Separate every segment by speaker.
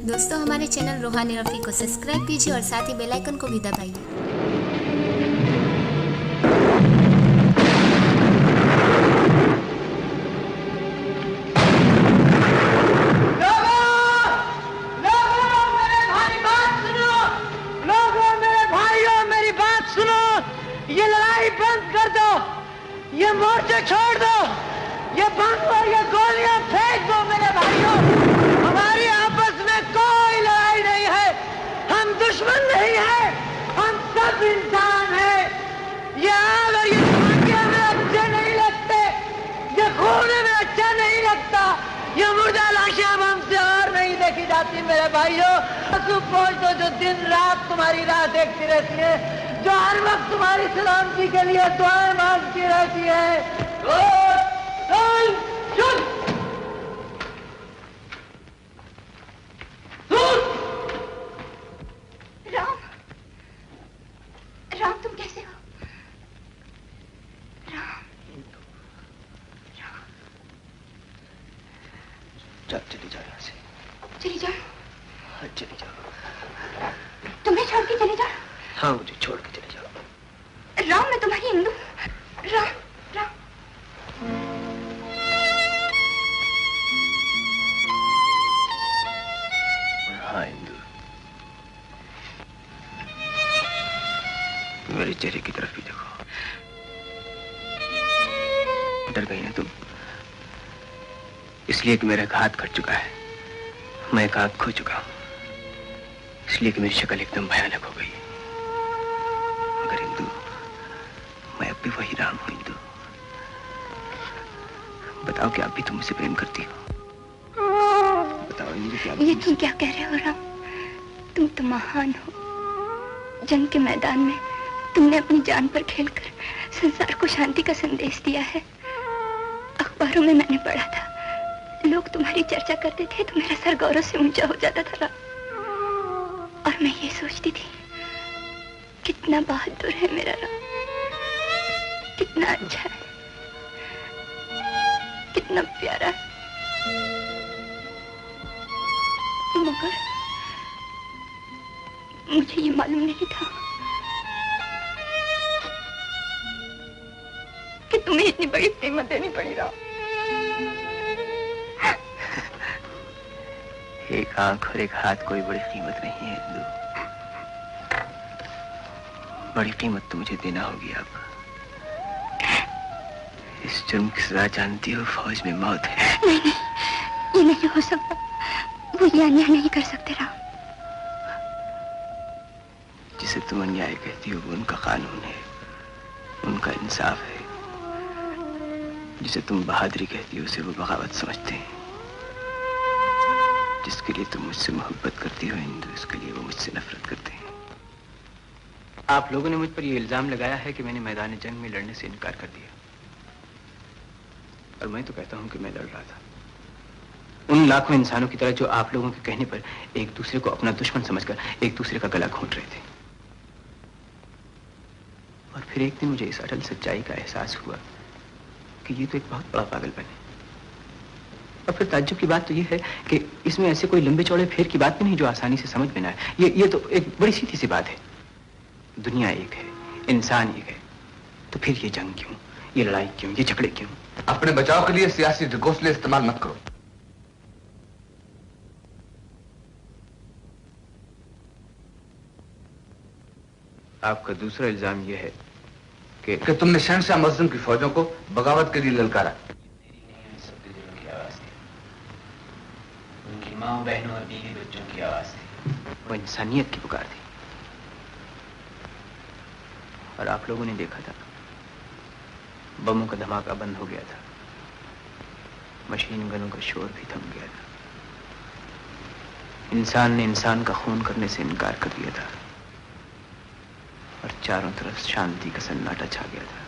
Speaker 1: दोस्तों हमारे चैनल रूहानी रफ़ी को सब्सक्राइब कीजिए और साथ ही बेल आइकन को भी दबाइए।
Speaker 2: ये लड़ाई बंद कर दो, ये मोर्चे छोड़ दो, ये बम और ये गोलियां फेंक दो मेरे भाइयों। हमारी आपस में कोई लड़ाई नहीं है, हम दुश्मन नहीं है, हम सब इंसान हैं। ये आग और ये धमाके हमें अच्छे नहीं लगते, ये खून हमें अच्छा नहीं लगता, ये मुर्दा लाशें अब हमसे और नहीं देखी जाती मेरे भाइयों। आंसू पोंछ दो जो दिन रात तुम्हारी राह देखती रहती है, जो हर वक्त तुम्हारी सलामती के लिए दुआएं मांगती रहती है।
Speaker 3: राम, राम तुम कैसे हो? राम, राम,
Speaker 2: चली जाओ यहाँ से।
Speaker 3: चली जाओ?
Speaker 2: हाँ, चली जाओ।
Speaker 3: तुम्हें छोड़ के चली जाओ?
Speaker 2: हाँ, मुझे छोड़ के चले जाओ।
Speaker 3: राम, मैं तुम्हारी हिंदू। राम, राम।
Speaker 2: हाँ, हिंदू। मेरे चेहरे की तरफ भी देखो। डर गई ना तुम? इसलिए कि मेरा हाथ कट चुका है, मैं एक आंख खो चुका हूं, इसलिए कि मेरी शक्ल एकदम भयानक हो गई। मैं अब भी वही राम हूं। हिंदू, बताओ कि आप भी तुम मुझसे प्रेम करती हो? बताओ हिंदू, क्या
Speaker 3: ये तुम क्या कह रहे हो राम? तुम तो महान हो। जंग के मैदान में तुमने अपनी जान पर खेलकर संसार को शांति का संदेश दिया है। अखबारों में मैंने पढ़ा था, लोग तुम्हारी चर्चा करते थे तो मेरा सर गौरव से ऊंचा हो जाता था राम। और मैं ये सोचती थी, कितना बहादुर है मेरा राम, कितना अच्छा है, कितना प्यारा है। मगर मुझे ये मालूम नहीं था कि तुम्हें इतनी बड़ी कीमत देनी पड़ी राम।
Speaker 2: एक आंख और एक हाथ कोई बड़ी कीमत नहीं है हिंदू। बड़ी कीमत तो मुझे देना होगी अब। इस जुर्म की सजा जानती हो, फौज में मौत है।
Speaker 3: नहीं नहीं, ये नहीं हो सकता। वो ये अन्याय नहीं कर सकते राम।
Speaker 2: जिसे तुम अन्याय कहती हो वो उनका कानून है, उनका इंसाफ है। जिसे तुम बहादुरी कहती हो उसे वो बगावत समझते हैं। जिसके लिए तुम मुझसे मोहब्बत करती हो हिंदू, इसके लिए वो मुझसे नफरत करते हैं। आप लोगों ने मुझ पर यह इल्जाम लगाया है कि मैंने मैदान जंग में लड़ने से इनकार कर दिया, और मैं तो कहता हूं कि मैं लड़ रहा था उन लाखों इंसानों की तरह जो आप लोगों के कहने पर एक दूसरे को अपना दुश्मन समझकर एक दूसरे का गला घोंट रहे थे। और फिर एक दिन मुझे इस अटल सच्चाई का एहसास हुआ कि ये तो एक बहुत बड़ा पागलपन है। और फिर ताज्जुब की बात तो ये है कि इसमें ऐसे कोई लंबे चौड़े फेर की बात भी नहीं जो आसानी से समझ में ना आए। ये तो एक बड़ी सीधी सी बात है। दुनिया एक है, इंसान एक है, तो फिर ये जंग क्यों, ये लड़ाई क्यों, ये झगड़े क्यों?
Speaker 4: अपने बचाव के लिए सियासी ढकोसले इस्तेमाल मत करो।
Speaker 2: आपका दूसरा इल्जाम यह है
Speaker 4: कि तुमने शहंशाह मज़लूम की फौजों को बगावत के लिए ललकारा।
Speaker 2: उनकी माँ, बहनों और बीवी बच्चों की आवाज थी, वो इंसानियत की पुकार थी। और आप लोगों ने देखा था, बमों का धमाका बंद हो गया था, मशीन गनों का शोर भी थम गया था। इंसान ने इंसान का खून करने से इनकार कर दिया था, और चारों तरफ शांति का सन्नाटा छा गया था।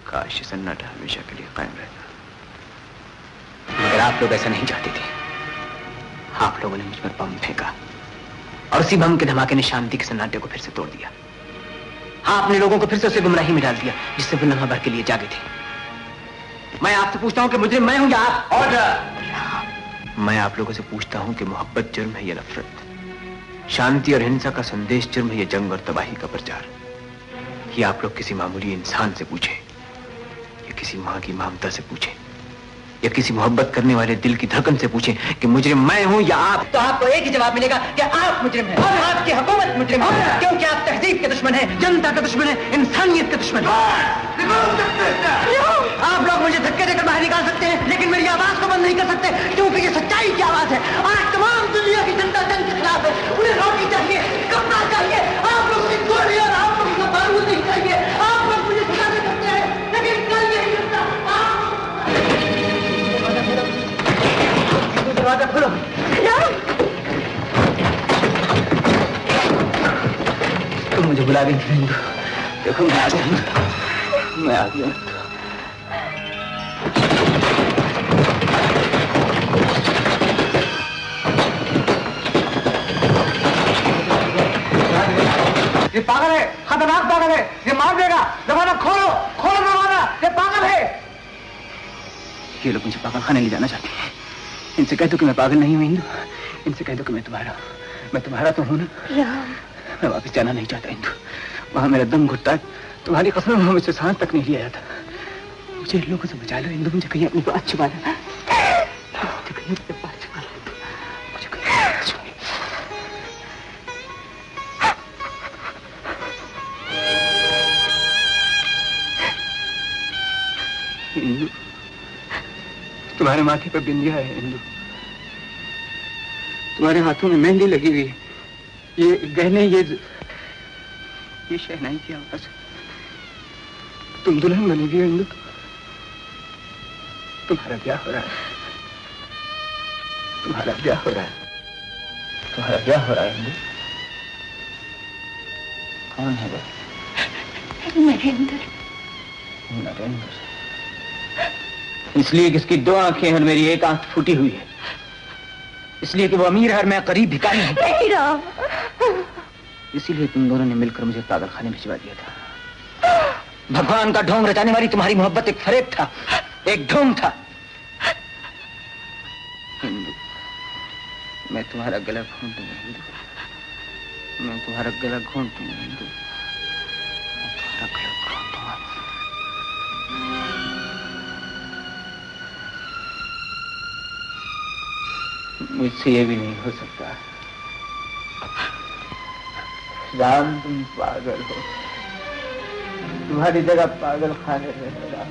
Speaker 2: काश ये सन्नाटा हमेशा के लिए कायम रहता, मगर आप लोग ऐसा नहीं चाहते थे। आप लोगों ने मुझ पर बम फेंका, और उसी बम के धमाके ने शांति के सन्नाटे को फिर से तोड़ दिया। हाँ, अपने लोगों को फिर से उसे गुमराही में डाल दिया जिससे वो लम्हा भर के लिए जागे थे।
Speaker 5: मैं आपसे पूछता हूँ कि मुजरिम मैं हूँ या आप?
Speaker 4: ऑर्डर।
Speaker 5: मैं आप लोगों से पूछता हूँ कि मोहब्बत जुर्म है या नफरत? शांति और हिंसा का संदेश जुर्म है या जंग और तबाही का प्रचार? ये आप लोग किसी मामूली इंसान से पूछें, या किसी माँ की ममता से पूछें, या किसी मोहब्बत करने वाले दिल की धड़कन से पूछें कि मुजरिम मैं हूं या आप, तो आपको एक ही जवाब मिलेगा कि आप मुजरिम हैं। आपकी हुकूमत मुजरिम है, क्योंकि आप तहजीब के दुश्मन हैं, जनता के दुश्मन हैं, इंसानियत के दुश्मन हैं। आप लोग मुझे धक्के देकर बाहर निकाल सकते हैं, लेकिन मेरी आवाज को बंद नहीं कर सकते, क्योंकि ये सच्चाई की आवाज है। आज तमाम दुनिया की जनता जंग के खिलाफ है। उन्हें रोटी चाहिए, कपड़ा चाहिए, आप लोगों की गोली और आप लोगों का बारूद नहीं चाहिए। आप लोग मुझे सिखा दे सकते हैं, लेकिन कल यही जनता दरवाजा खोलो। तुम मुझे बुला गई थी हिंदू, देखो मैं आ गया, मैं आ गया।
Speaker 2: ये पागल है, खतरनाक पागल है, ये मार देगा। दरवाजा खोलो, खोलो दरवाजा, ये पागल है।
Speaker 5: ये लोग मुझे पागल खाने ले जाना चाहते हैं। इनसे कह दो कि मैं पागल नहीं हूँ हिंदू, इनसे कह दो कि मैं तुम्हारा तो हूँ ना। मैं वापस जाना नहीं चाहता हिंदू, वहां मेरा दम घुटता है। तुम्हारी कसम वहां मुझसे सांस तक नहीं लिया जाता। मुझे इन लोगों से बचा लो हिंदू, मुझे कहीं अपनी बात छुपा लेना, मुझे कहीं अपनी बात छुपा लो, मुझे कहीं छुपा। हिंदू, तुम्हारे माथे पर बिंदिया है हिंदू, तुम्हारे हाथों में मेहंदी लगी हुई है, ये गहने, ये शहनाई की आवाज, तुम दुल्हन बनेगी हिंदू, तुम्हारा ब्याह हो रहा है, तुम्हारा ब्याह हो रहा है, तुम्हारा ब्याह हो रहा है हिंदू। कौन है वो?
Speaker 3: नरेंद्र।
Speaker 5: नरेंद्र, इसलिए कि इसकी दो आंखें और मेरी एक आंख फूटी हुई है, इसलिए कि वो अमीर है और मैं गरीब भिखारी हूं।
Speaker 3: नहीं राम,
Speaker 5: इसीलिए तुम दोनों ने मिलकर मुझे पागल खाने भिजवा दिया था। भगवान का ढोंग रचाने वाली तुम्हारी मोहब्बत एक फरेब था, एक ढोंग था। हिंदू, मैं तुम्हारा गला घोंट दूंगा हिंदू, मैं तुम्हारा गला घोंट दूंगा हिंदू, मैं तुम्हारा गला घोंट दूंगा। मुझसे ये भी नहीं हो सकता। राम, तुम पागल हो, तुम्हारी जगह पागल खाने में राम।